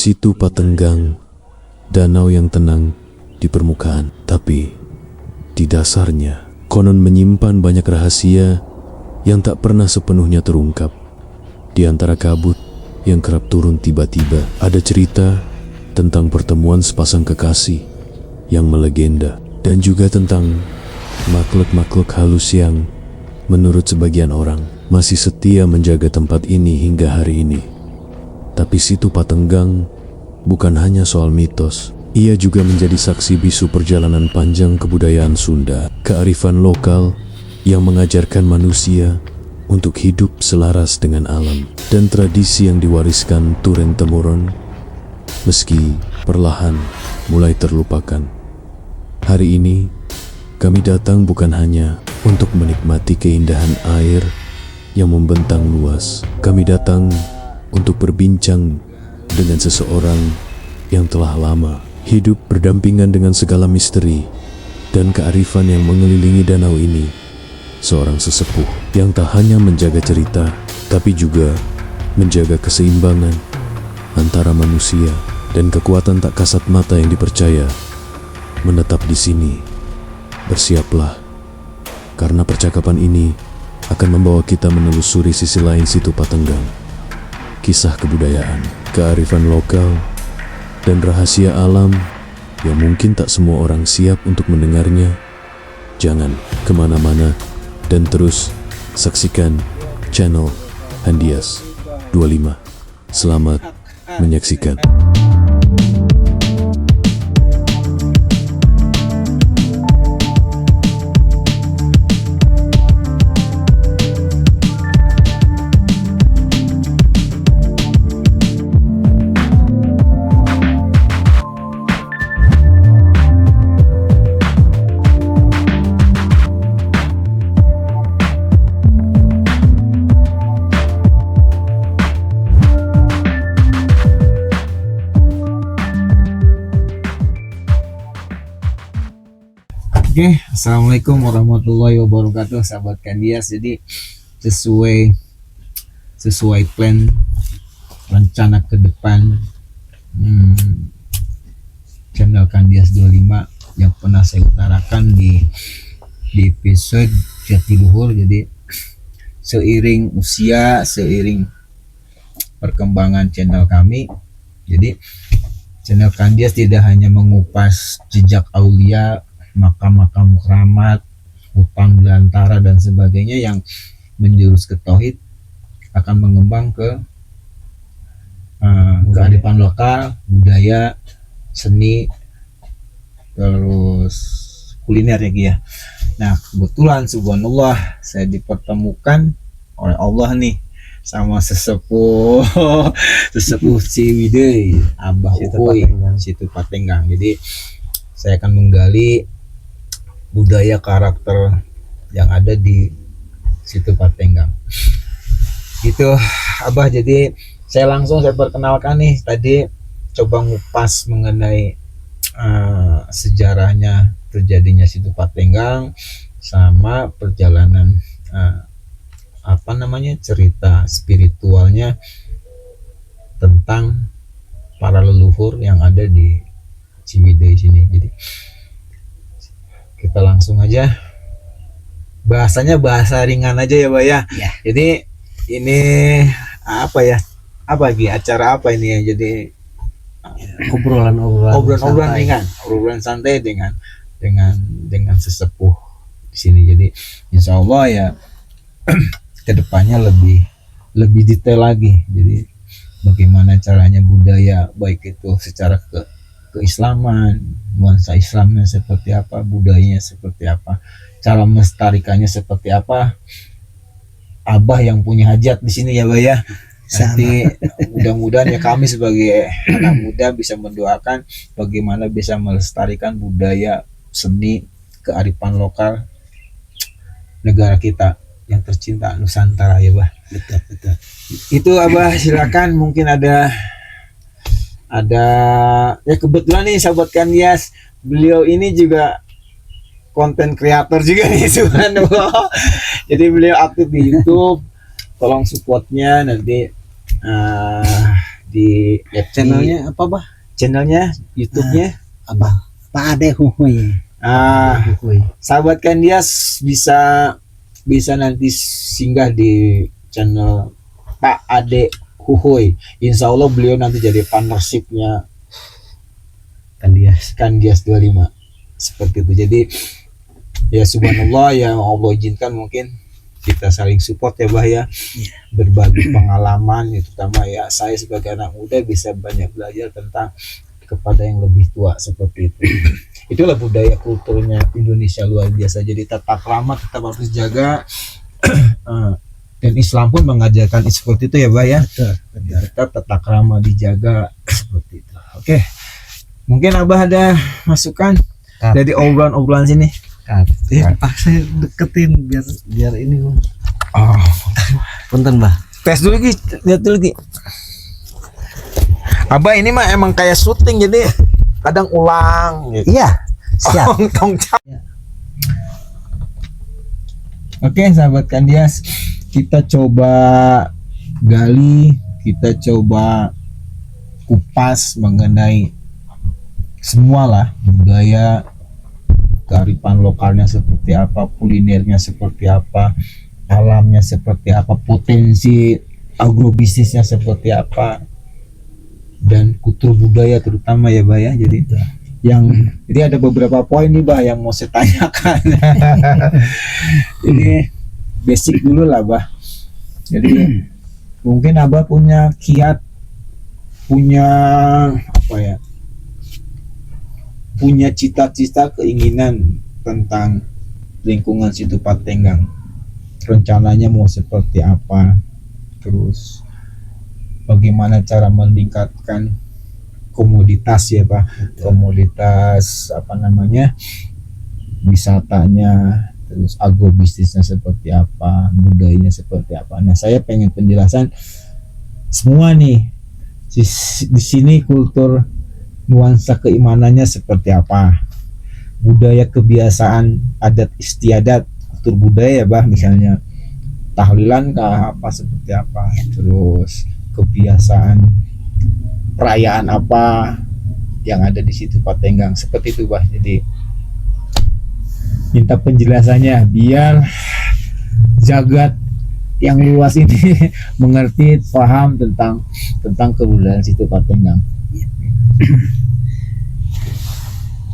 Situ Patenggang, danau yang tenang di permukaan, tapi di dasarnya konon menyimpan banyak rahasia yang tak pernah sepenuhnya terungkap. Di antara kabut yang kerap turun tiba-tiba, ada cerita tentang pertemuan sepasang kekasih yang melegenda, dan juga tentang makhluk-makhluk halus yang menurut sebagian orang masih setia menjaga tempat ini hingga hari ini. Tapi Situ Patenggang bukan hanya soal mitos, ia juga menjadi saksi bisu perjalanan panjang kebudayaan Sunda, kearifan lokal yang mengajarkan manusia untuk hidup selaras dengan alam, dan tradisi yang diwariskan turun-temurun meski perlahan mulai terlupakan. Hari ini kami datang bukan hanya untuk menikmati keindahan air yang membentang luas. Kami datang untuk berbincang dengan seseorang yang telah lama hidup berdampingan dengan segala misteri dan kearifan yang mengelilingi danau ini. Seorang sesepuh yang tak hanya menjaga cerita, tapi juga menjaga keseimbangan antara manusia dan kekuatan tak kasat mata yang dipercaya menetap di sini. Bersiaplah, karena percakapan ini akan membawa kita menelusuri sisi lain Situ Patenggang. Kisah kebudayaan, kearifan lokal, dan rahasia alam yang mungkin tak semua orang siap untuk mendengarnya. Jangan kemana-mana dan terus saksikan channel Handias 25. Selamat menyaksikan. Oke, assalamualaikum warahmatullahi wabarakatuh, sahabat Kandias. Jadi sesuai plan rencana ke depan channel Kandias 25 yang pernah saya utarakan di episode Jatiluhur. Jadi seiring usia, seiring perkembangan channel kami, jadi channel Kandias tidak hanya mengupas jejak aulia, makam-makam keramat, hutan belantara dan sebagainya yang menjurus ke tauhid, akan mengembang ke kearifan lokal, budaya, seni, terus kuliner ya. Nah, kebetulan subhanallah saya dipertemukan oleh Allah nih sama sesepuh Ciwidey, Abah Uhuy, Situ Patenggang. Jadi saya akan menggali budaya karakter yang ada di Situ Patenggang. Itu Abah, jadi saya perkenalkan nih, tadi coba ngupas mengenai sejarahnya terjadinya Situ Patenggang sama perjalanan cerita spiritualnya tentang para leluhur yang ada di Ciwidey sini. Jadi kita langsung aja, bahasanya bahasa ringan aja ya Pak ya. Jadi ini acara apa ini ya? Jadi obrolan ringan, obrolan santai dengan sesepuh di sini. Jadi insya Allah ya kedepannya lebih detail lagi. Jadi bagaimana caranya budaya, baik itu secara keislaman, nuansa Islamnya seperti apa, budayanya seperti apa, cara melestarikannya seperti apa. Abah yang punya hajat di sini ya Bah ya. Nanti mudah-mudahan ya kami sebagai anak muda bisa mendoakan bagaimana bisa melestarikan budaya, seni, kearifan lokal negara kita yang tercinta Nusantara ya Bah. Betul. Itu Abah, silakan. Mungkin ada ya, kebetulan nih sahabat Kandias, beliau ini juga konten kreator juga nih subhanallah. Jadi beliau aktif di YouTube, tolong supportnya nanti di Channelnya apa, Bah? channelnya YouTube-nya. Abah Pak Ade Huhuy. Huhuy. Sahabat Kandias bisa nanti singgah di channel Pak Ade Huhuy. Insya Allah beliau nanti jadi partnershipnya Kandias 25 seperti itu. Jadi ya subhanallah, yang Allah izinkan mungkin kita saling support ya Bah ya. Berbagi pengalaman, terutama ya saya sebagai anak muda bisa banyak belajar tentang kepada yang lebih tua seperti itu. Itulah budaya kulturnya Indonesia luar biasa. Jadi tata krama tetap harus jaga. Dan Islam pun mengajarkan seperti itu ya Bah ya. Betul. Tetap tata krama dijaga seperti itu. Oke. Mungkin Abah ada masukan dari obrolan sini. Ya, paksa deketin biar ini, Bang. Oh, Punten, Bah. tes dulu Ki, lihat dulu Ki. Abah ini mah emang kayak syuting, jadi kadang ulang gitu. Iya, siap. Oke, sahabat Kandias, kita coba gali, kita coba kupas mengenai semualah budaya, kearifan lokalnya seperti apa, kulinernya seperti apa, alamnya seperti apa, potensi agrobisnisnya seperti apa, dan kultur budaya terutama ya Bah ya. Jadi jadi ada beberapa poin nih Bah yang mau saya tanyakan. Ini basic dulu lah Bah. Jadi mungkin Abah punya kiat, punya apa ya, punya cita-cita, keinginan tentang lingkungan situ Patenggang. Rencananya mau seperti apa, terus bagaimana cara meningkatkan komoditas ya Pak, komoditas apa namanya, wisatanya, terus agrobisnisnya seperti apa, budayanya seperti apa. Nah saya pengen penjelasan semua nih di sini, kultur, nuansa keimanannya seperti apa, budaya, kebiasaan, adat istiadat, kultur budaya Bah, misalnya tahlilan kah, apa seperti apa, terus kebiasaan perayaan apa yang ada di situ Patenggang seperti itu Bah. Jadi minta penjelasannya biar jagat yang luas ini mengerti, paham tentang kebudayaan situ Patenggang.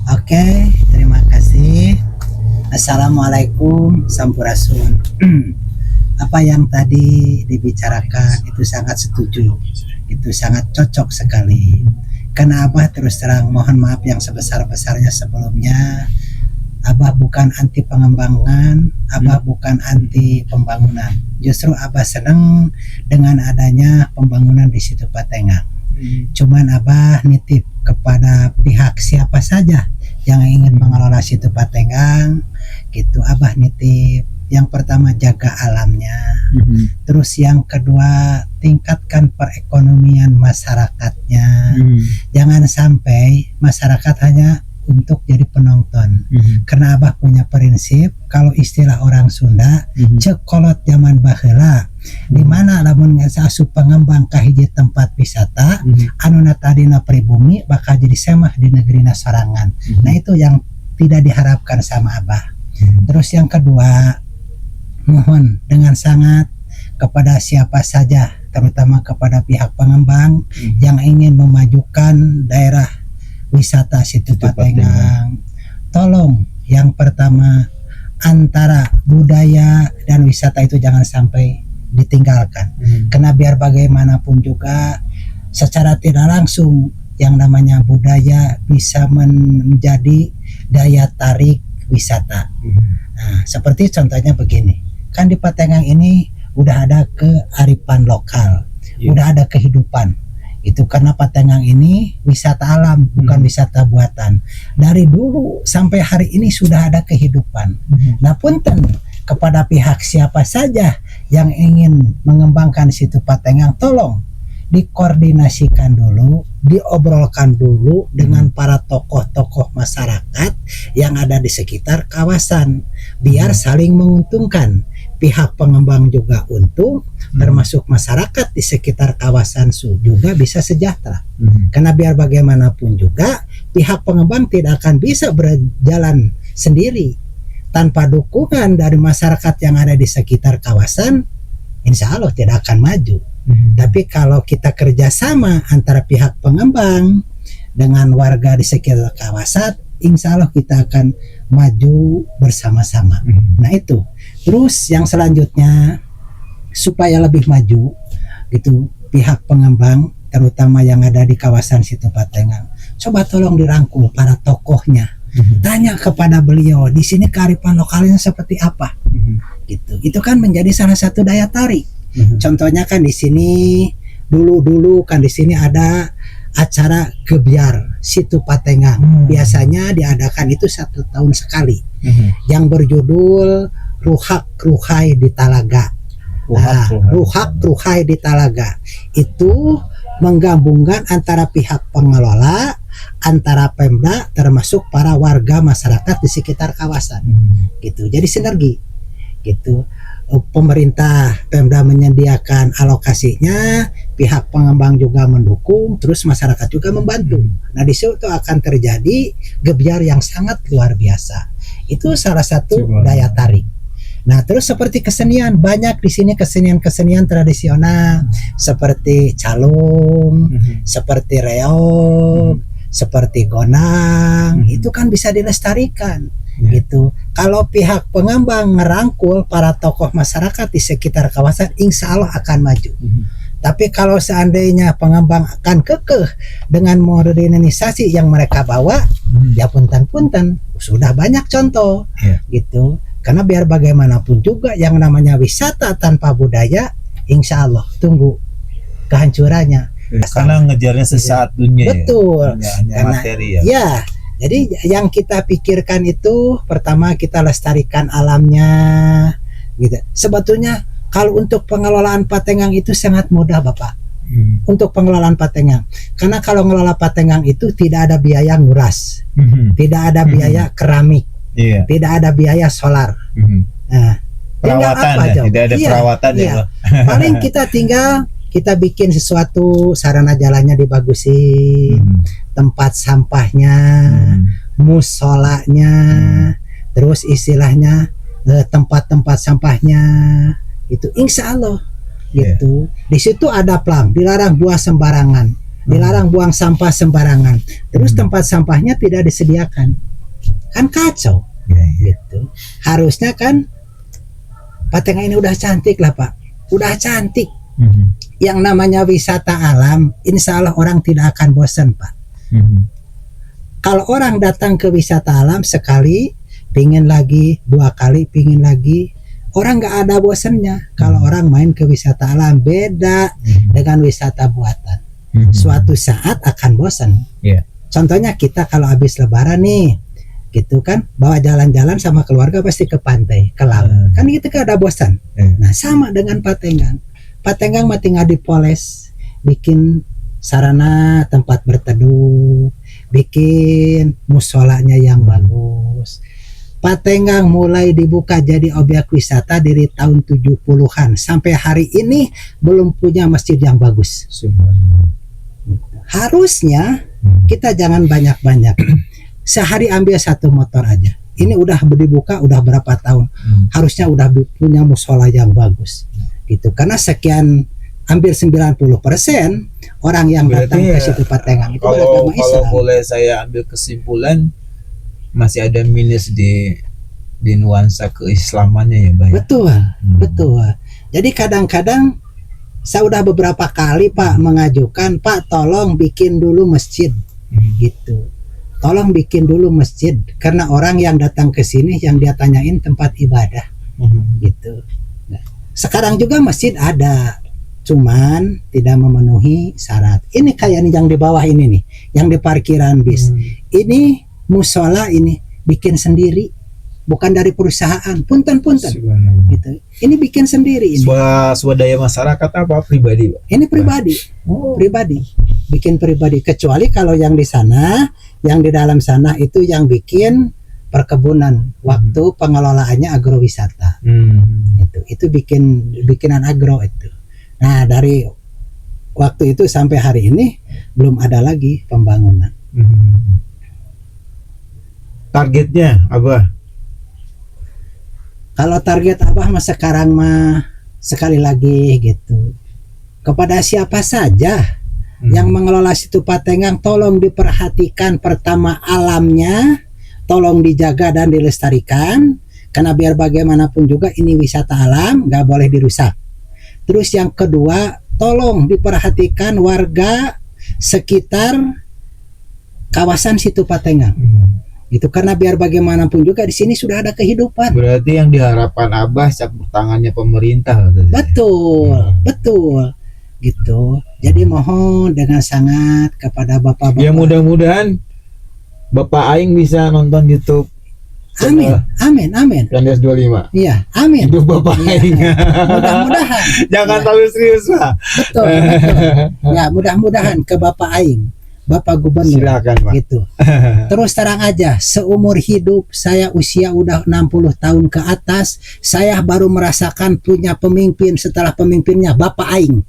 Oke, terima kasih. Assalamualaikum, sampurasun. Apa yang tadi dibicarakan itu sangat setuju, itu sangat cocok sekali. Karena Abah terus terang mohon maaf yang sebesar-besarnya sebelumnya. Abah bukan anti pengembangan, Abah bukan anti pembangunan. Justru Abah senang dengan adanya pembangunan di situ Patenggang. Cuman Abah nitip kepada pihak siapa saja yang ingin mengelola situ Patenggang, gitu. Abah nitip yang pertama jaga alamnya, terus yang kedua tingkatkan perekonomian masyarakatnya. Jangan sampai masyarakat hanya untuk jadi penonton. Karena Abah punya prinsip, kalau istilah orang Sunda, cekolot zaman baheula, di mana lamun asup pengembang ka hiji tempat wisata, anuna tadina pribumi bakal jadi semah di negerina sorangan. Nah itu yang tidak diharapkan sama Abah. Terus yang kedua, mohon dengan sangat kepada siapa saja, terutama kepada pihak pengembang yang ingin memajukan daerah wisata situ Patenggang, tolong yang pertama, antara budaya dan wisata itu jangan sampai ditinggalkan. Karena biar bagaimanapun juga secara tidak langsung yang namanya budaya bisa menjadi daya tarik wisata. Nah, seperti contohnya begini, kan di Patenggang ini udah ada kearifan lokal, udah ada kehidupan. Itu karena Patenggang ini wisata alam, bukan wisata buatan. Dari dulu sampai hari ini sudah ada kehidupan. Nah punten kepada pihak siapa saja yang ingin mengembangkan situ Patenggang, tolong dikoordinasikan dulu, diobrolkan dulu dengan para tokoh-tokoh masyarakat yang ada di sekitar kawasan, biar saling menguntungkan. pihak pengembang juga untung, termasuk masyarakat di sekitar kawasan juga bisa sejahtera. Karena biar bagaimanapun juga pihak pengembang tidak akan bisa berjalan sendiri tanpa dukungan dari masyarakat yang ada di sekitar kawasan. Insya Allah tidak akan maju. Tapi kalau kita kerjasama antara pihak pengembang dengan warga di sekitar kawasan, insya Allah kita akan maju bersama-sama. Nah itu. Terus yang selanjutnya, supaya lebih maju gitu, pihak pengembang terutama yang ada di kawasan situ Patengang, coba tolong dirangkul para tokohnya. Tanya kepada beliau di sini kearifan lokalnya seperti apa. Gitu. Itu kan menjadi salah satu daya tarik. Contohnya kan di sini dulu kan di sini ada acara Gebyar situ Patengang. Biasanya diadakan itu 1 tahun sekali. Yang berjudul Ruhak Ruhai di Talaga. Ruhak Ruhai di Talaga itu menggabungkan antara pihak pengelola, antara Pemda, termasuk para warga masyarakat di sekitar kawasan. Gitu. Jadi sinergi. Gitu. Pemerintah Pemda menyediakan alokasinya, pihak pengembang juga mendukung, terus masyarakat juga membantu. Nah di situ akan terjadi gebyar yang sangat luar biasa. Itu salah satu daya tarik. Nah terus seperti kesenian, banyak di sini kesenian tradisional seperti calung, seperti reog, seperti gonang, itu kan bisa dilestarikan. Gitu. Kalau pihak pengembang merangkul para tokoh masyarakat di sekitar kawasan, insya Allah akan maju. Tapi kalau seandainya pengembang akan kekeh dengan modernisasi yang mereka bawa, ya punten-punten, sudah banyak contoh, gitu. Karena biar bagaimanapun juga yang namanya wisata tanpa budaya, insya Allah tunggu kehancurannya. Karena ngejarnya sesaat dunia. Betul. Hanya materi ya. Ya. Jadi yang kita pikirkan itu pertama kita lestarikan alamnya, gitu. Sebetulnya kalau untuk pengelolaan Patengang itu sangat mudah Bapak. Untuk pengelolaan Patengang, karena kalau ngelola Patengang itu tidak ada biaya nguras, tidak ada biaya keramik, tidak ada biaya solar. Nah, perawatan apa, ya, tidak ada perawatan ya. Paling kita bikin sesuatu, sarana jalannya dibagusin, tempat sampahnya, musolanya, terus istilahnya tempat-tempat sampahnya, itu insya Allah gitu. Di situ ada plang, dilarang buang sembarangan, dilarang buang sampah sembarangan. Terus tempat sampahnya tidak disediakan, kan kacau. Gitu. Harusnya kan Patengang ini udah cantik lah Pak, udah cantik. Yang namanya wisata alam, insya Allah orang tidak akan bosan Pak. Kalau orang datang ke wisata alam sekali, pingin lagi, 2 kali, pingin lagi, orang nggak ada bosannya. Kalau orang main ke wisata alam, beda dengan wisata buatan. Suatu saat akan bosan. Contohnya kita kalau habis lebaran nih, gitu kan, bawa jalan-jalan sama keluarga pasti ke pantai, ke laut. Kan kita gak ada bosan. Nah sama dengan Patengang. Patengang mah tinggal dipoles, bikin sarana tempat berteduh, bikin musolanya yang bagus. Patengang mulai dibuka jadi objek wisata dari tahun 70-an sampai hari ini belum punya masjid yang bagus. Harusnya kita jangan banyak-banyak, sehari ambil 1 motor aja. Ini udah dibuka udah berapa tahun, harusnya udah punya musola yang bagus. Gitu. Karena sekian, hampir 90% orang yang datang ke situ Patengang itu beragama Islam. Kalau boleh saya ambil kesimpulan, masih ada minus di nuansa keislamannya ya Pak. Betul. Jadi kadang-kadang saya udah beberapa kali Pak mengajukan, Pak tolong bikin dulu masjid, gitu. Tolong bikin dulu masjid, karena orang yang datang ke sini yang dia tanyain tempat ibadah, gitu. Sekarang juga masjid ada, cuman tidak memenuhi syarat. Ini kayak yang di bawah ini nih, yang di parkiran bis. Ini musola ini bikin sendiri, bukan dari perusahaan. Punten. Gitu. Ini bikin sendiri ini. Swadaya masyarakat apa pribadi Pak? Ini pribadi, pribadi, bikin pribadi. Kecuali kalau yang di sana, yang di dalam sana itu yang bikin perkebunan, waktu pengelolaannya agrowisata. Itu bikinan agro itu. Nah, dari waktu itu sampai hari ini belum ada lagi pembangunan. Targetnya Abah? Kalau target Abah mah sekarang mah sekali lagi gitu, kepada siapa saja yang mengelola situ Patenggang, tolong diperhatikan pertama alamnya, tolong dijaga dan dilestarikan, karena biar bagaimanapun juga ini wisata alam, nggak boleh dirusak. Terus yang kedua, tolong diperhatikan warga sekitar kawasan situ Patenggang. Itu karena biar bagaimanapun juga di sini sudah ada kehidupan. Berarti yang diharapkan Abah campur tangannya pemerintah. Betul gitu. Jadi mohon dengan sangat kepada bapak-bapak. Ya mudah-mudahan Bapak Aing bisa nonton YouTube. Amin. Kandas 25. Iya, amin. Hidup Bapak Aing. Mudah-mudahan. Jangan terlalu serius Pak. Betul. Ya, mudah-mudahan ke Bapak Aing, Bapak Gubernur. Silakan Pak. Gitu. Terus terang aja, seumur hidup saya usia udah 60 tahun ke atas, saya baru merasakan punya pemimpin setelah pemimpinnya Bapak Aing.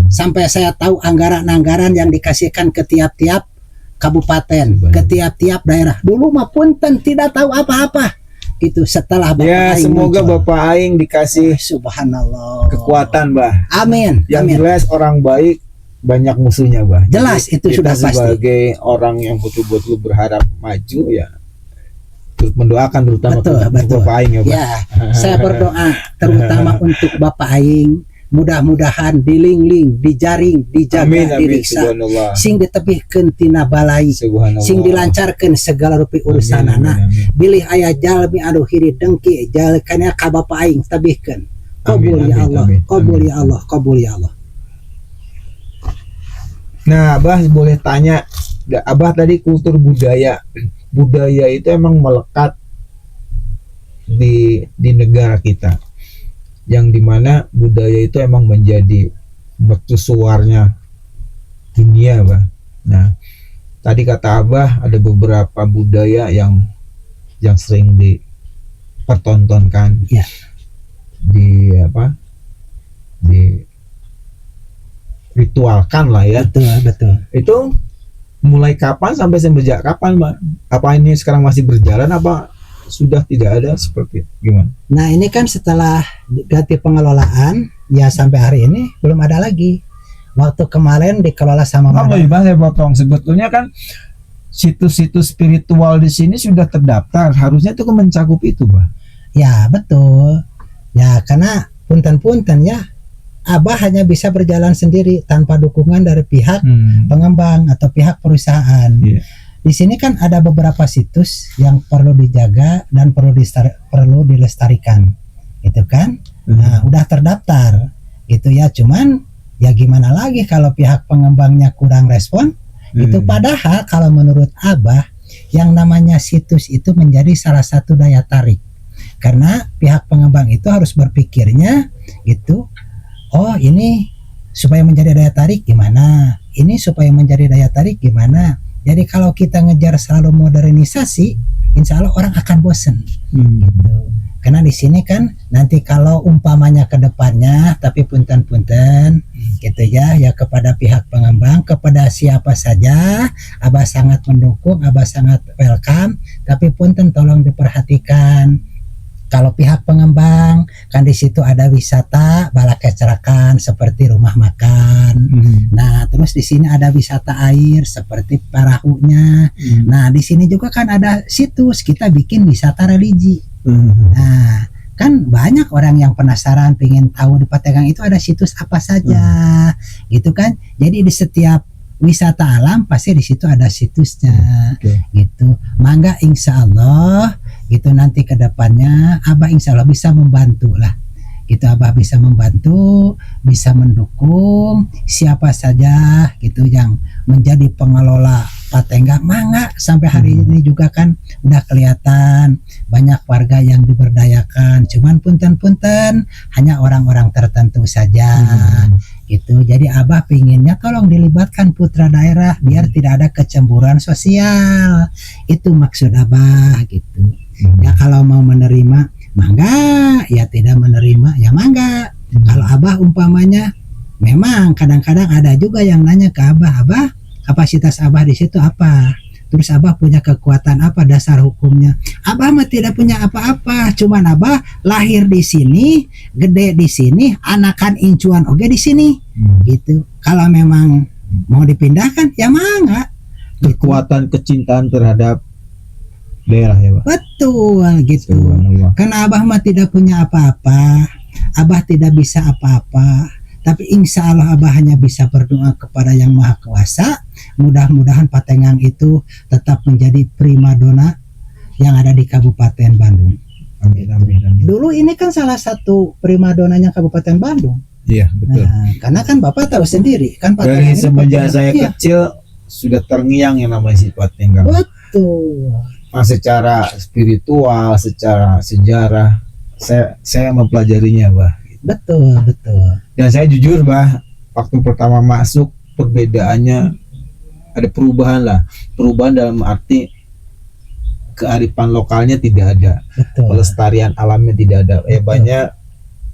Sampai saya tahu anggaran-anggaran yang dikasihkan ke tiap-tiap kabupaten, ke tiap-tiap daerah. Dulu mah punten tidak tahu apa-apa. Itu setelah Bapak Ya, Aing semoga muncul. Bapak Aing dikasih Subhanallah kekuatan, Bah. Amin. Yang Amin. jelas orang baik banyak musuhnya, Bah. Jelas Jadi, itu kita sudah pasti. sebagai orang yang betul-betul berharap maju ya, terus mendoakan terutama Betul. Bapak Aing ya, Bah. Ya, saya berdoa terutama untuk Bapak Aing, mudah-mudahan dilingling, dijaring, dijaga, Amin, diriksa, subhanallah. sing ditebihkeun tina balai, Subhanallah. sing dilancarkeun segala rupi urusanana. Bilih aya jalmi anu hiri dengki jalkana ka Bapak Aing tebihkeun. Qabul ya Allah, qabul ya Allah, qabul ya Allah. Nah, Abah boleh tanya, Abah tadi kultur budaya itu emang melekat di negara kita, yang dimana budaya itu emang menjadi mercusuarnya dunia, Bah. Nah, tadi kata Abah ada beberapa budaya yang sering dipertontonkan, Ya. di ritualkan lah ya. Betul. Itu mulai kapan sampai semenjak kapan, Mbak? Apa ini sekarang masih berjalan apa sudah tidak ada, seperti gimana? Nah, ini kan setelah ganti pengelolaan ya sampai hari ini belum ada lagi. Waktu kemarin dikelola sama Bang, saya potong. Sebetulnya kan situs-situs spiritual di sini sudah terdaftar, harusnya itu kan mencakup itu, Bang. Ya, betul. Ya, karena punten-punten ya, Abah hanya bisa berjalan sendiri tanpa dukungan dari pihak pengembang atau pihak perusahaan. Iya. Di sini kan ada beberapa situs yang perlu dijaga dan perlu dilestarikan, gitu kan? Nah, udah terdaftar, gitu ya. Cuman ya gimana lagi kalau pihak pengembangnya kurang respon? Itu padahal kalau menurut Abah, yang namanya situs itu menjadi salah satu daya tarik. Karena pihak pengembang itu harus berpikirnya gitu. Oh, ini supaya menjadi daya tarik gimana? Ini supaya menjadi daya tarik gimana? Jadi kalau kita ngejar selalu modernisasi, insya Allah orang akan bosen. Gitu. Karena di sini kan nanti kalau umpamanya ke depannya, tapi punten-punten gitu ya kepada pihak pengembang, kepada siapa saja, Abah sangat mendukung, Abah sangat welcome, tapi punten tolong diperhatikan. Kalau pihak pengembang kan di situ ada wisata bala kecerakan seperti rumah makan. Nah, terus di sini ada wisata air seperti perahunya. Nah, di sini juga kan ada situs kita bikin wisata religi. Nah, kan banyak orang yang penasaran pengen tahu di Patenggang itu ada situs apa saja. Gitu kan. Jadi di setiap wisata alam pasti di situ ada situsnya. Gitu. Mangga insya Allah gitu nanti ke depannya Abah insya Allah bisa membantu lah. Gitu, Abah bisa membantu, bisa mendukung siapa saja gitu yang menjadi pengelola Patenggang. Mangga sampai hari ini juga kan udah kelihatan banyak warga yang diberdayakan. Cuman punten-punten hanya orang-orang tertentu saja. Gitu. Jadi Abah pinginnya tolong dilibatkan putra daerah biar tidak ada kecemburuan sosial. Itu maksud Abah gitu. Ya kalau mau menerima mangga, ya tidak menerima ya mangga. Kalau Abah umpamanya memang kadang-kadang ada juga yang nanya ke Abah, Abah kapasitas Abah di situ apa? Terus Abah punya kekuatan apa, dasar hukumnya? Abah mah tidak punya apa-apa, cuman Abah lahir di sini, gede di sini, anakan incuan oge di sini. Gitu. Kalau memang mau dipindahkan ya mangga. Kekuatan kecintaan terhadap daerah ya Pak. Betul gitu. Subhanallah. Karena Abah mah tidak punya apa-apa, Abah tidak bisa apa-apa, tapi insya Allah Abah hanya bisa berdoa kepada Yang Maha Kuasa. Mudah-mudahan Patengang itu tetap menjadi primadona yang ada di Kabupaten Bandung. Amin, amin, amin. Dulu ini kan salah satu primadonanya Kabupaten Bandung. Iya betul. Nah, karena kan Bapak tahu sendiri kan Dari Patengang ini semenjak Patengang- saya iya, kecil sudah terngiang yang namanya sifat tenggang. betul. Nah, secara spiritual, secara sejarah, saya mempelajarinya, Bah. Betul, betul. Dan saya jujur, Bah, waktu pertama masuk perbedaannya ada perubahan lah. Perubahan dalam arti kearifan lokalnya tidak ada, Betul. pelestarian alamnya tidak ada.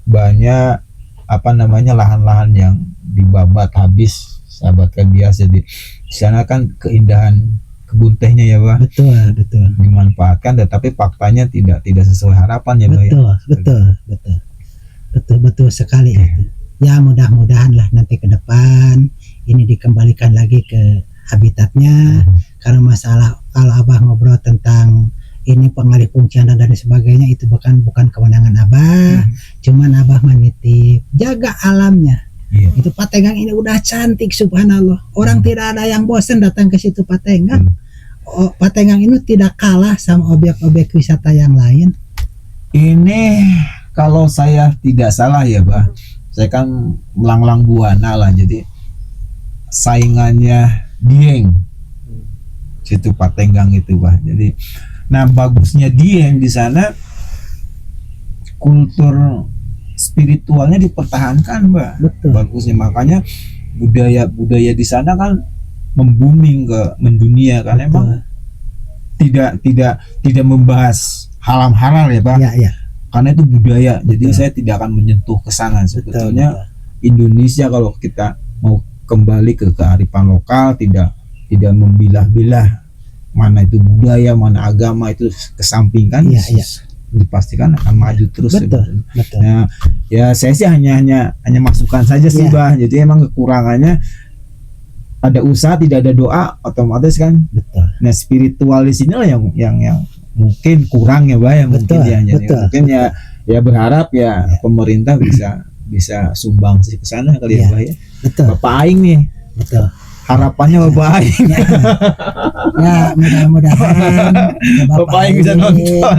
Banyak apa namanya lahan-lahan yang dibabat habis, sahabatkan biasa di sana kan keindahan kebun tehnya ya, Bah. Betul, betul. Dimanfaatkan, tetapi faktanya tidak sesuai harapan ya, Bah. Ya? Betul sekali itu. Ya mudah-mudahan lah nanti ke depan ini dikembalikan lagi ke habitatnya. Karena masalah kalau Abah ngobrol tentang ini pengalih fungsian dan sebagainya itu bukan kewenangan Abah, cuman Abah menitip jaga alamnya. Iya. Itu Patengang ini udah cantik, subhanallah. Orang tidak ada yang bosan datang ke situ Patengang. Oh, Patengang ini tidak kalah sama objek-objek wisata yang lain. Ini kalau saya tidak salah ya, Bah, saya kan melanglang buana lah, jadi saingannya Dieng situ Patenggang itu, Bah. Jadi nah bagusnya Dieng di sana kultur spiritualnya dipertahankan, Mbak. Betul. Bagusnya makanya budaya di sana kan membuming ke mendunia kan. Betul. Emang tidak membahas halal ya, Pak. Ya. Karena itu budaya. Jadi Betul. saya tidak akan menyentuh ke sana. Sebetulnya Betul. Indonesia kalau kita mau kembali ke kearifan lokal, tidak membilah-bilah mana itu budaya, mana agama, itu kesampingkan. Iya. Dipastikan akan maju terus. Betul. Nah, ya saya sih hanya masukan saja sih, Iya. Bah. Jadi emang kekurangannya ada usaha, tidak ada doa, otomatis kan. Betul. Nah, spiritual di sini lah yang mungkin kurang ya, Bah, ya mungkin Betul, ya. Jadi betul. mungkin ya berharap ya Ya. pemerintah bisa sumbang sih ke sana kali ya, Ya. Bah ya. Betul. Bapak Aing nih, Betul. harapannya Bapak Aing. Ya, mudah-mudahan Bapak Aing bisa nonton.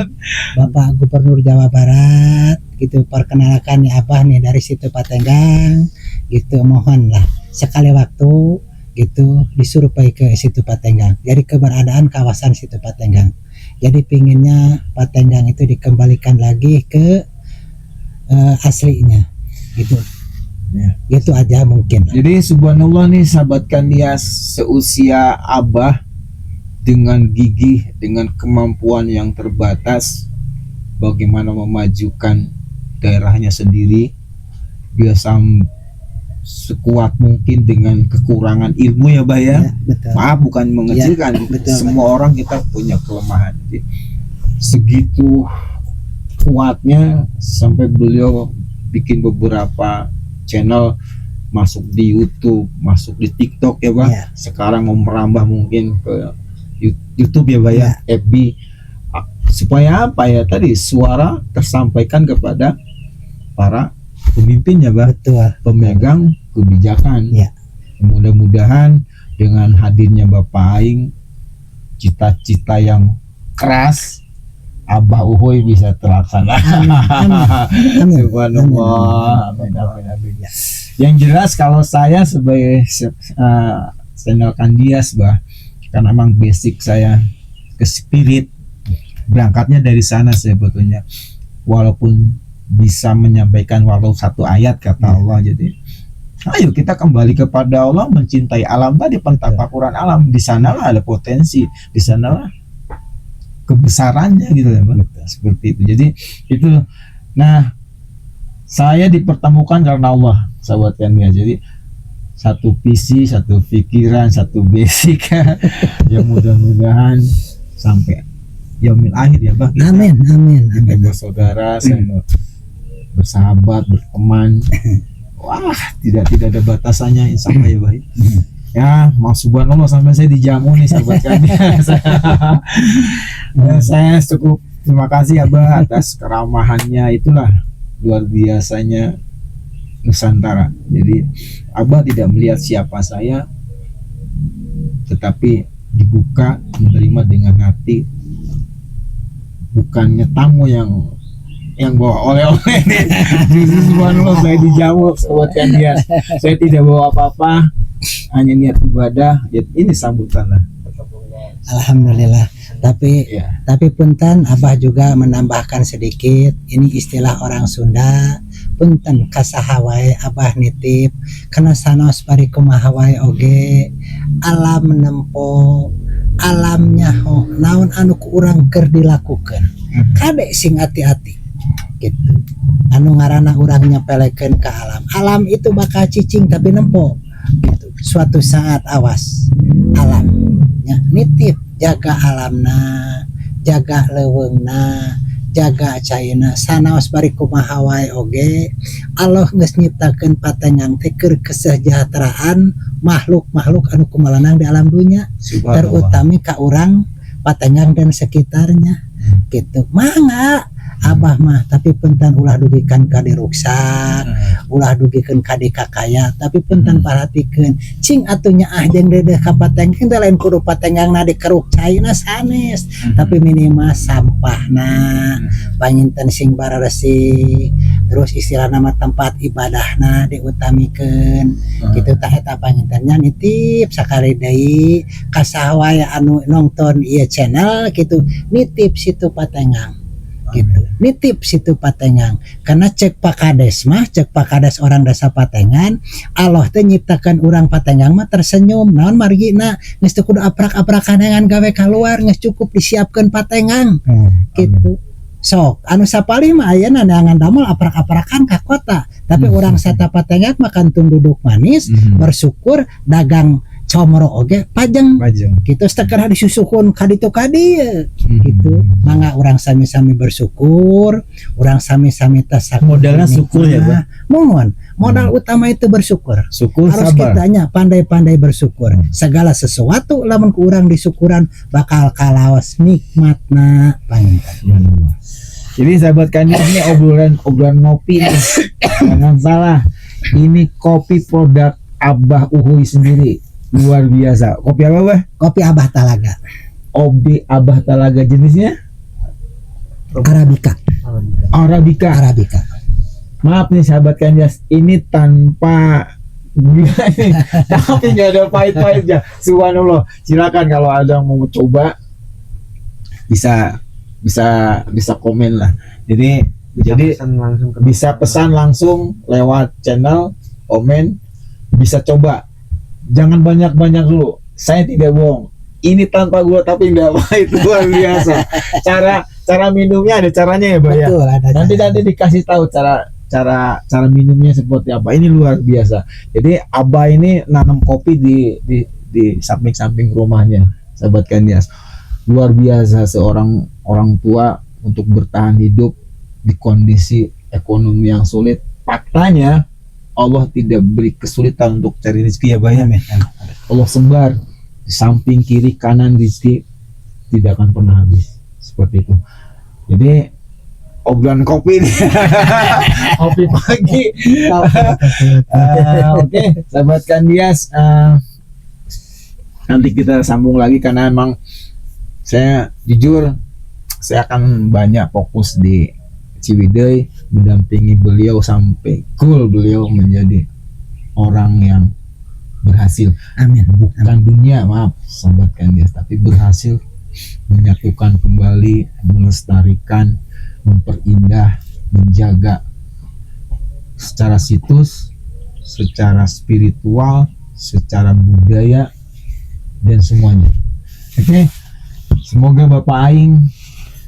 Bapak Gubernur Jawa Barat gitu perkenalkan ya Abah nih dari situ Patenggang gitu, mohonlah sekali waktu gitu disuruh pergi ke situ Patenggang. Jadi keberadaan kawasan situ Patenggang. Jadi pinginnya Patenggang itu dikembalikan lagi ke aslinya gitu. Ya. Gitu aja mungkin. Jadi subhanallah nih sahabat Kandias, seusia Abah dengan gigih, dengan kemampuan yang terbatas, bagaimana memajukan daerahnya sendiri, biasa sekuat mungkin dengan kekurangan ilmu ya, Bah ya. Ya, betul. Maaf bukan mengecilkan, betul, semua orang kita punya kelemahan. Jadi, segitu kuatnya sampai beliau bikin beberapa channel, masuk di YouTube, masuk di TikTok ya, Bah. Ya. Sekarang mau merambah mungkin ke YouTube ya, Bah ya, FB. Supaya apa ya, tadi suara tersampaikan kepada para pemimpin ya, Bah, Betul. pemegang kebijakan. Ya. Mudah-mudahan dengan hadirnya Bapak Aing, cita-cita yang keras Abah Uhoy bisa terlaksana. Amin. Subhanallah. Amin, amin, amin. Yang jelas kalau saya sebagai channel Kandias, Bah, karena memang basic saya ke spirit, berangkatnya dari sana sebetulnya. Walaupun bisa menyampaikan walau satu ayat kata Allah, jadi ayo kita kembali kepada Allah, mencintai alam tadi, pentapakuran alam. Di sanalah ada potensi, di sanalah kebesarannya gitu ya Pak. Seperti itu. Jadi itu, nah saya dipertemukan karena Allah, sahabat kan ya. Jadi satu visi, satu pikiran, satu basic ya, mudah-mudahan sampai yaumil akhir ya Pak. Amin, amin, Kita amin. bersaudara, saya bersahabat, berteman. Wah, tidak ada batasannya insya Allah ya Pak. Ya, subhanallah sampai saya dijamu nih sahabat kami. Saya cukup terima kasih Abah atas keramahannya, itulah luar biasanya Nusantara. Jadi Abah tidak melihat siapa saya, tetapi dibuka, menerima dengan hati, bukannya tamu yang bawa oleh-oleh nih. Justru subhanallah saya dijamu sahabat kan dia. Saya tidak bawa apa-apa, hanya niat ibadah. Ya, ini sambutan lah. Alhamdulillah. Tapi Ya. punten Abah juga menambahkan sedikit. Ini istilah orang Sunda. Punten kasahawai Abah nitip kana sanos bari kumaha wae oge alam nempo alamnya naon anu ku urang keur dilakukeun. Kade sing hati-hati gitu. Anu ngaranna urang nyepelekeun ka alam. Alam itu bakal cicing tapi nempo gitu. Suatu saat awas alamnya nitip, jaga alamna, jaga leuweungna, jaga caina sanaos bari kumaha wae oge Allah geus nyiptakeun patengang teh keur kesejahteraan makhluk-makhluk anu kumalanang di alam dunya, terutama ka urang patengang dan sekitarnya gitu. Mangga Abah mah tapi pentan ulah dugikeun ka diruksak, ulah dugikeun ka dikakaya, tapi pentan paratikeun cing atunya jeung dedeh ka patenggang teh lain kudu patengangna dikeruk caina sanes, tapi minimal sampahna panyinten sing bararesi, terus istilahna mah tempat ibadahna diutamikeun kitu tah eta panyintennya nitip sakali deui ka saha anu nongton ieu channel kitu, nitip situ patenggang gitu, nitip situ patengang karena cek pakades orang dasa patengan Allah teh nyiptakan urang patengang mah tersenyum naon margina geus teu kudu aprak-aprakan dengan gawe keluar geus cukup disiapkeun patengang gitu. Sok anu sapali mah ayeuna neangan damel aprak-aprakan ka kota, tapi urang sata patengang makan duduk manis bersyukur dagang comro oge pajeng gitu setelah disusuhun kaditu kadieu gitu. Mangga urang sami-sami bersyukur, urang sami-sami tasak modalnya syukur ya Pak. Mohon modal utama itu bersyukur. Harus Sabar. kitanya pandai-pandai bersyukur. Segala sesuatu lamun ku urang disyukuran bakal kalaos nikmatna panginten. Jadi sahabat kami ini obrolan ngopi nih. Jangan salah, ini kopi produk Abah Uhuy sendiri, luar biasa. Kopi apa Bah? Kopi Abah Talaga Kopi Abah Talaga, jenisnya Arabica. Arabica. Maaf nih sahabat Kanjas, ini tanpa gula nih, tapi nggak ada pahit-pahitnya. Subhanallah. Silakan kalau ada yang mau coba bisa komen lah. Jadi bisa pesan langsung lewat channel, komen, bisa coba. Jangan banyak-banyak dulu. Saya tidak bohong. Ini tanpa gula tapi enggak pahit, luar biasa. Cara minumnya ada caranya ya, Mbak ya. Betul, ada Nanti caranya. dikasih tahu cara minumnya seperti apa. Ini luar biasa. Jadi Abah ini nanam kopi di samping-samping rumahnya, sahabat Kandias. Luar biasa seorang orang tua untuk bertahan hidup di kondisi ekonomi yang sulit. Faktanya Allah tidak beri kesulitan untuk cari rezeki ya Bah ya. Allah sebar di samping kiri kanan, rezeki tidak akan pernah habis. Seperti itu. Jadi obrolan kopi nih. Kopi pagi. Oke, sahabat Kandias, nanti kita sambung lagi karena emang saya jujur saya akan banyak fokus di Ciwidey, mendampingi beliau sampai beliau menjadi orang yang berhasil. Amin. Bukan dunia, maaf sahabat Kandias, tapi berhasil menyatukan kembali, melestarikan, memperindah, menjaga secara situs, secara spiritual, secara budaya dan semuanya. Oke. Semoga Bapak Aing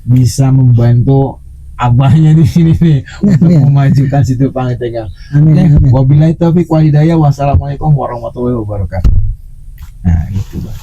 bisa membantu abahnya di sini nih untuk Amin. memajukan situ Pangantengan. Amin, Oke, amin. wabillahi taufiq wal hidayah. Wassalamualaikum warahmatullahi wabarakatuh. Nah, gitu, Bang.